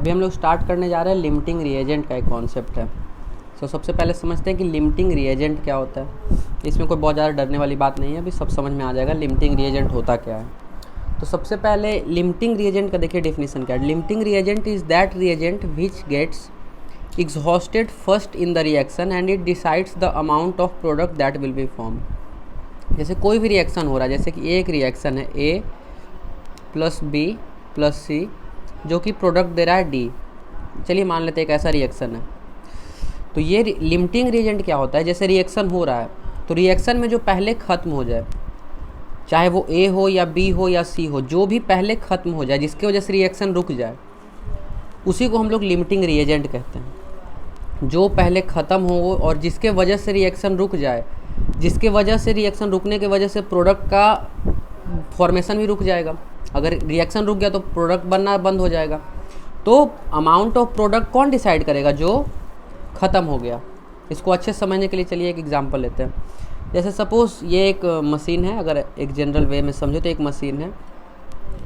अभी हम लोग स्टार्ट करने जा रहे हैं लिमिटिंग रिएजेंट का एक कॉन्सेप्ट है। तो सबसे पहले समझते हैं कि लिमिटिंग रिएजेंट क्या होता है। इसमें कोई बहुत ज़्यादा डरने वाली बात नहीं है, अभी सब समझ में आ जाएगा लिमिटिंग रिएजेंट होता क्या है। तो सबसे पहले लिमिटिंग रिएजेंट का देखिए डेफिनेशन क्या है। Limiting reagent is that reagent which gets exhausted first in the reaction and it decides the amount of product that will be formed। जैसे कोई भी रिएक्शन हो रहा है, जैसे कि एक रिएक्शन है A प्लस बी प्लस सी जो कि प्रोडक्ट दे रहा है D। चलिए मान लेते हैं एक ऐसा रिएक्शन है। तो ये लिमिटिंग रिएजेंट क्या होता है, जैसे रिएक्शन हो रहा है तो रिएक्शन में जो पहले ख़त्म हो जाए, चाहे वो A हो या B हो या C हो, जो भी पहले ख़त्म हो जाए जिसकी वजह से रिएक्शन रुक जाए, उसी को हम लोग लिमिटिंग रिएजेंट कहते हैं। जो पहले ख़त्म हो और जिसके वजह से रिएक्शन रुक जाए, जिसके वजह से रिएक्शन रुकने की वजह से प्रोडक्ट का फॉर्मेशन भी रुक जाएगा। अगर रिएक्शन रुक गया तो प्रोडक्ट बनना बंद हो जाएगा। तो अमाउंट ऑफ प्रोडक्ट कौन डिसाइड करेगा, जो ख़त्म हो गया। इसको अच्छे से समझने के लिए चलिए एक एग्जांपल लेते हैं। जैसे सपोज़ ये एक मशीन है, अगर एक जनरल वे में समझो तो एक मशीन है।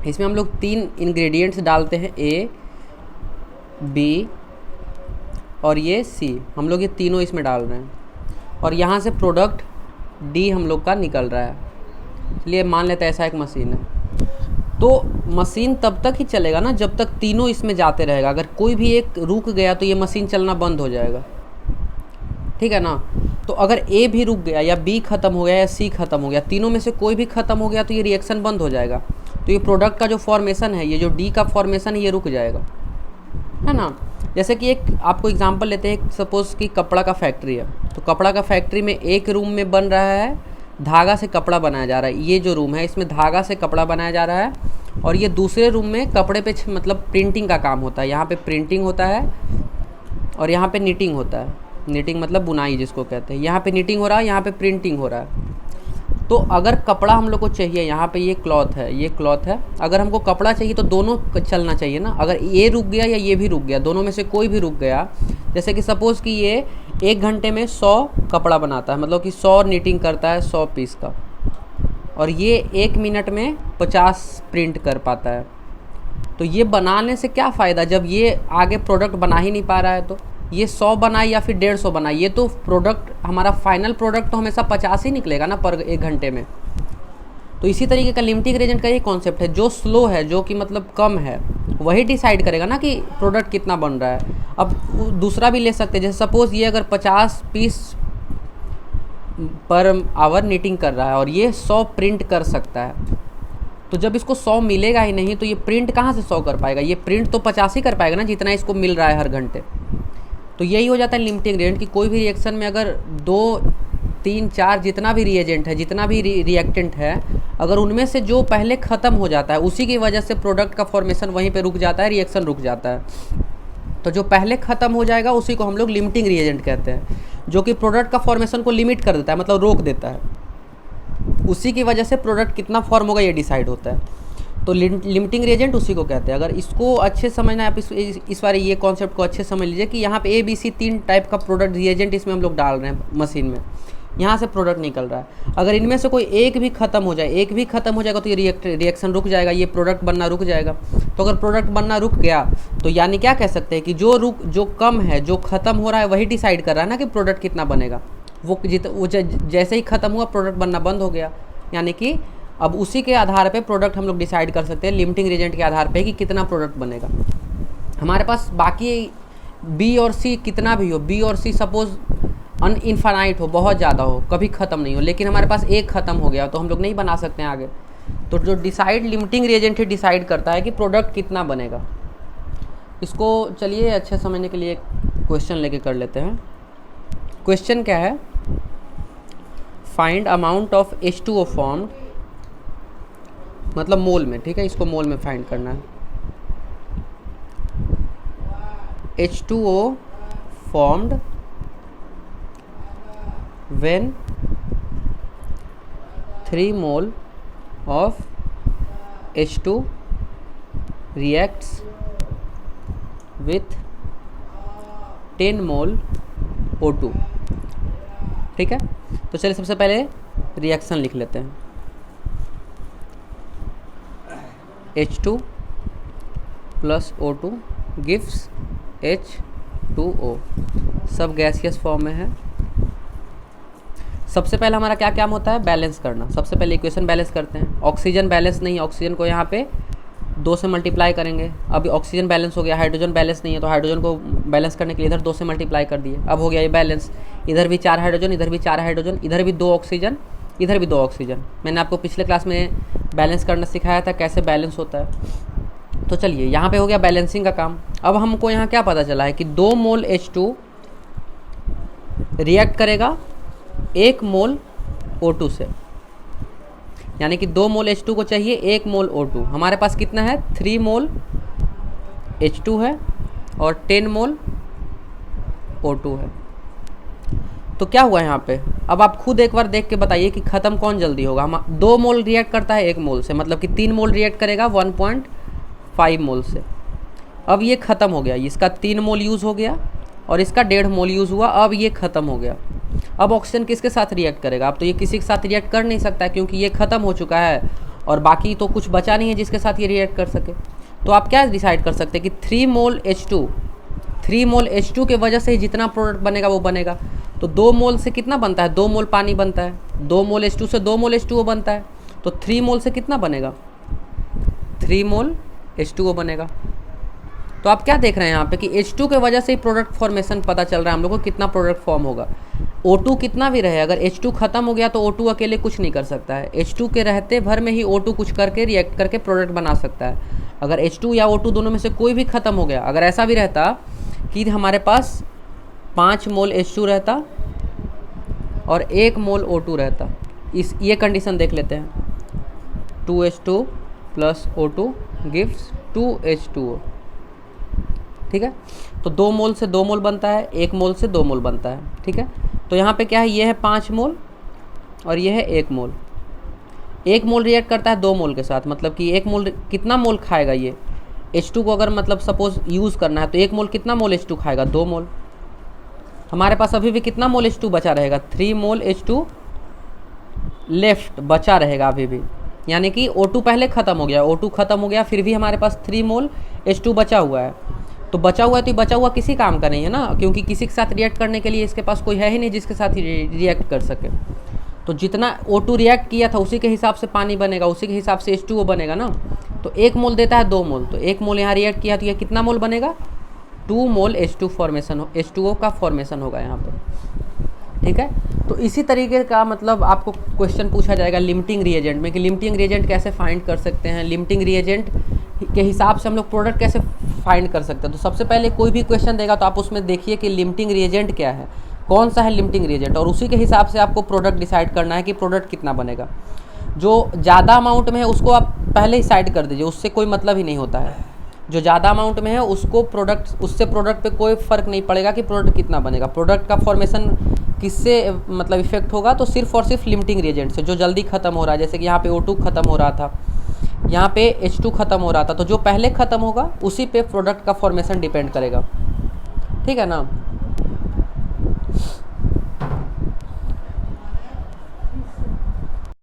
इसमें हम लोग 3 इंग्रेडिएंट्स डालते हैं, A B और ये C। हम लोग ये तीनों इसमें डाल रहे हैं और यहाँ से प्रोडक्ट D हम लोग का निकल रहा है। चलिए मान लेते हैं ऐसा एक मशीन है। तो मशीन तब तक ही चलेगा ना जब तक तीनों इसमें जाते रहेगा। अगर कोई भी एक रुक गया तो ये मशीन चलना बंद हो जाएगा, ठीक है ना। तो अगर A भी रुक गया या B ख़त्म हो गया या C ख़त्म हो गया, तीनों में से कोई भी ख़त्म हो गया तो ये रिएक्शन बंद हो जाएगा। तो ये प्रोडक्ट का जो फॉर्मेशन है, ये जो D का फॉर्मेशन है, ये रुक जाएगा, है ना। जैसे कि एक आपको एग्जांपल लेते हैं, सपोज़ कि कपड़ा का फैक्ट्री है। तो कपड़ा का फैक्ट्री में एक रूम में बन रहा है, धागा से कपड़ा बनाया जा रहा है। ये जो रूम है इसमें धागा से कपड़ा बनाया जा रहा है और ये दूसरे रूम में कपड़े पे मतलब प्रिंटिंग का काम होता है। यहाँ पे प्रिंटिंग होता है और यहाँ पे निटिंग होता है। निटिंग मतलब बुनाई जिसको कहते हैं। यहाँ पे निटिंग हो रहा है, यहाँ पे प्रिंटिंग हो रहा है। तो अगर कपड़ा हम लोग को चाहिए, यहाँ पे ये क्लॉथ है, ये क्लॉथ है। अगर हमको कपड़ा चाहिए तो दोनों चलना चाहिए ना। अगर ये रुक गया या ये भी रुक गया, दोनों में से कोई भी रुक गया, जैसे कि सपोज़ कि ये 1 घंटे में 100 कपड़ा बनाता है, मतलब कि 100 निटिंग करता है 100 पीस का, और ये 1 मिनट में 50 प्रिंट कर पाता है। तो ये बनाने से क्या फ़ायदा जब ये आगे प्रोडक्ट बना ही नहीं पा रहा है। तो ये 100 बनाए या फिर 150 बनाए, ये तो प्रोडक्ट हमारा फाइनल प्रोडक्ट तो हमेशा 50 ही निकलेगा ना पर 1 घंटे में। तो इसी तरीके का लिमिटिंग रिएजेंट का ये कॉन्सेप्ट है। जो स्लो है, जो कि मतलब कम है, वही डिसाइड करेगा ना कि प्रोडक्ट कितना बन रहा है। अब दूसरा भी ले सकते हैं, जैसे सपोज़ ये अगर 50 पीस पर आवर नीटिंग कर रहा है और ये 100 प्रिंट कर सकता है, तो जब इसको 100 मिलेगा ही नहीं तो ये प्रिंट कहाँ से 100 कर पाएगा। ये प्रिंट तो 50 ही कर पाएगा ना जितना इसको मिल रहा है हर घंटे। तो यही हो जाता है लिमिटिंग रिएजेंट कि कोई भी रिएक्शन में अगर 2 3 4 जितना भी रिएजेंट है, जितना भी रिएक्टेंट है, अगर उनमें से जो पहले ख़त्म हो जाता है उसी की वजह से प्रोडक्ट का फॉर्मेशन वहीं पे रुक जाता है, रिएक्शन रुक जाता है। तो जो पहले ख़त्म हो जाएगा उसी को हम लोग लिमिटिंग रिएजेंट कहते हैं, जो कि प्रोडक्ट का फॉर्मेशन को लिमिट कर देता है, मतलब रोक देता है। उसी की वजह से प्रोडक्ट कितना फॉर्म होगा ये डिसाइड होता है। तो लिमिटिंग रिएजेंट उसी को कहते हैं। अगर इसको अच्छे समझना है, आप इस बार ये कॉन्सेप्ट को अच्छे समझ लीजिए कि यहाँ पे ABC 3 टाइप का प्रोडक्ट रिएजेंट इसमें हम लोग डाल रहे हैं मशीन में। यहाँ से प्रोडक्ट निकल रहा है। अगर इनमें से कोई एक भी ख़त्म हो जाए, एक भी ख़त्म हो जाएगा तो ये रिएक्शन रुक जाएगा, ये प्रोडक्ट बनना रुक जाएगा। तो अगर प्रोडक्ट बनना रुक गया तो यानी क्या कह सकते हैं कि जो कम है, जो ख़त्म हो रहा है, वही डिसाइड कर रहा है ना कि प्रोडक्ट कितना बनेगा। वो जैसे ही ख़त्म हुआ प्रोडक्ट बनना बंद हो गया, यानी कि अब उसी के आधार पे प्रोडक्ट हम लोग डिसाइड कर सकते हैं, लिमिटिंग रिएजेंट के आधार पे कि कितना प्रोडक्ट बनेगा। हमारे पास बाकी B और C कितना भी हो, B और C सपोज़ इनफाइनाइट हो, बहुत ज़्यादा हो, कभी ख़त्म नहीं हो, लेकिन हमारे पास एक ख़त्म हो गया तो हम लोग नहीं बना सकते हैं आगे। तो जो लिमिटिंग रिएजेंट है डिसाइड करता है कि प्रोडक्ट कितना बनेगा। इसको चलिए अच्छे समझने के लिए एक क्वेश्चन लेके कर लेते हैं। क्वेश्चन क्या है, find amount of H2O formed, मतलब मोल में, ठीक है, इसको मोल में फाइंड करना है। H2O formed when 3 mole of H2 reacts with 10 mole O2, ठीक है। तो चलिए सबसे पहले रिएक्शन लिख लेते हैं। H2 plus O2 gives H2O, सब गैसियस फॉर्म में है। सबसे पहले हमारा क्या काम होता है, बैलेंस करना। सबसे पहले इक्वेशन बैलेंस करते हैं। ऑक्सीजन बैलेंस नहीं है, ऑक्सीजन को यहाँ पे 2 से मल्टीप्लाई करेंगे। अभी ऑक्सीजन बैलेंस हो गया, हाइड्रोजन बैलेंस नहीं है, तो हाइड्रोजन को बैलेंस करने के लिए इधर 2 से मल्टीप्लाई कर दिए, अब हो गया ये बैलेंस। इधर भी 4 हाइड्रोजन, इधर भी 4 हाइड्रोजन, इधर भी 2 ऑक्सीजन, इधर भी 2 ऑक्सीजन। मैंने आपको पिछले क्लास में बैलेंस करना सिखाया था, कैसे बैलेंस होता है। तो चलिए यहाँ पे हो गया बैलेंसिंग का काम। अब हमको यहाँ क्या पता चला है कि 2 मोल H2 रिएक्ट करेगा 1 मोल O2 से, यानी कि 2 मोल H2 को चाहिए 1 मोल O2। हमारे पास कितना है, 3 मोल H2 है और 10 मोल O2 है। तो क्या हुआ यहाँ पे, अब आप खुद एक बार देख के बताइए कि ख़त्म कौन जल्दी होगा। हम 2 मोल रिएक्ट करता है 1 मोल से, मतलब कि 3 मोल रिएक्ट करेगा 1.5 मोल से। अब ये ख़त्म हो गया, इसका 3 मोल यूज़ हो गया और इसका 1.5 मोल यूज़ हुआ, अब ये ख़त्म हो गया। अब ऑक्सीजन किसके साथ रिएक्ट करेगा, अब तो ये किसी के साथ रिएक्ट कर नहीं सकता है, क्योंकि ये ख़त्म हो चुका है और बाकी तो कुछ बचा नहीं है जिसके साथ ये रिएक्ट कर सके। तो आप क्या डिसाइड कर सकते हैं कि 3 मोल H2 के वजह से ही जितना प्रोडक्ट बनेगा वो बनेगा। तो 2 मोल से कितना बनता है, 2 मोल पानी बनता है, 2 मोल H2 से 2 मोल H2O बनता है, तो 3 मोल से कितना बनेगा, 3 मोल H2O बनेगा। तो आप क्या देख रहे हैं यहाँ पे कि H2 के वजह से ही प्रोडक्ट फॉर्मेशन पता चल रहा है हम लोग को, कितना प्रोडक्ट फॉर्म होगा। O2 कितना भी रहे, अगर H2 खत्म हो गया तो O2 अकेले कुछ नहीं कर सकता है। H2 के रहते भर में ही O2 कुछ करके रिएक्ट करके प्रोडक्ट बना सकता है। अगर H2 या O2 दोनों में से कोई भी ख़त्म हो गया, अगर ऐसा भी रहता कि हमारे पास 5 मोल H2 रहता और 1 मोल O2 रहता, ये कंडीशन देख लेते हैं। 2H2 plus O2 gives 2H2O, ठीक है। तो 2 मोल से 2 मोल बनता है, 1 मोल से 2 मोल बनता है, ठीक है। तो यहाँ पे क्या है, ये है 5 मोल और ये है 1 मोल। 1 मोल रिएक्ट करता है 2 मोल के साथ, मतलब कि 1 मोल कितना मोल खाएगा ये H2 को, अगर मतलब सपोज यूज़ करना है तो 1 मोल कितना मोल H2 खाएगा, 2 मोल। हमारे पास अभी भी कितना मोल H2 बचा रहेगा, 3 मोल H2 लेफ्ट बचा रहेगा अभी भी, यानी कि O2 पहले ख़त्म हो गया, O2 ख़त्म हो गया, फिर भी हमारे पास 3 मोल H2 बचा हुआ है। तो बचा हुआ है, तो बचा हुआ किसी काम का नहीं है ना, क्योंकि किसी के साथ रिएक्ट करने के लिए इसके पास कोई है ही नहीं जिसके साथ रिएक्ट कर सके। तो जितना O2 रिएक्ट किया था उसी के हिसाब से पानी बनेगा, उसी के हिसाब से H2O बनेगा ना। तो 1 मोल देता है 2 मोल, तो 1 मोल यहाँ रिएक्ट किया तो ये कितना मोल बनेगा, 2 मोल H2 फॉर्मेशन H2O का फॉर्मेशन होगा यहाँ पर, ठीक है। तो इसी तरीके का मतलब आपको क्वेश्चन पूछा जाएगा लिमिटिंग रिएजेंट में कि लिमिटिंग रिएजेंट कैसे फाइंड कर सकते हैं, लिमिटिंग रिएजेंट के हिसाब से हम लोग प्रोडक्ट कैसे फाइंड कर सकते हैं। तो सबसे पहले कोई भी क्वेश्चन देगा तो आप उसमें देखिए कि लिमिटिंग रिएजेंट क्या है, कौन सा है लिमिटिंग रिएजेंट, और उसी के हिसाब से आपको प्रोडक्ट डिसाइड करना है कि प्रोडक्ट कितना बनेगा। जो ज़्यादा अमाउंट में है उसको आप पहले ही साइड कर दीजिए, उससे कोई मतलब ही नहीं होता है। जो ज़्यादा अमाउंट में है उसको उससे प्रोडक्ट पे कोई फ़र्क नहीं पड़ेगा कि प्रोडक्ट कितना बनेगा। प्रोडक्ट का फॉर्मेशन किससे मतलब इफेक्ट होगा, तो सिर्फ और सिर्फ लिमिटिंग रिएजेंट से, जो जल्दी ख़त्म हो रहा है। जैसे कि यहाँ पे O2 ख़त्म हो रहा था, यहाँ पे H2 ख़त्म हो रहा था, तो जो पहले ख़त्म होगा उसी पे प्रोडक्ट का फॉर्मेशन डिपेंड करेगा, ठीक है ना।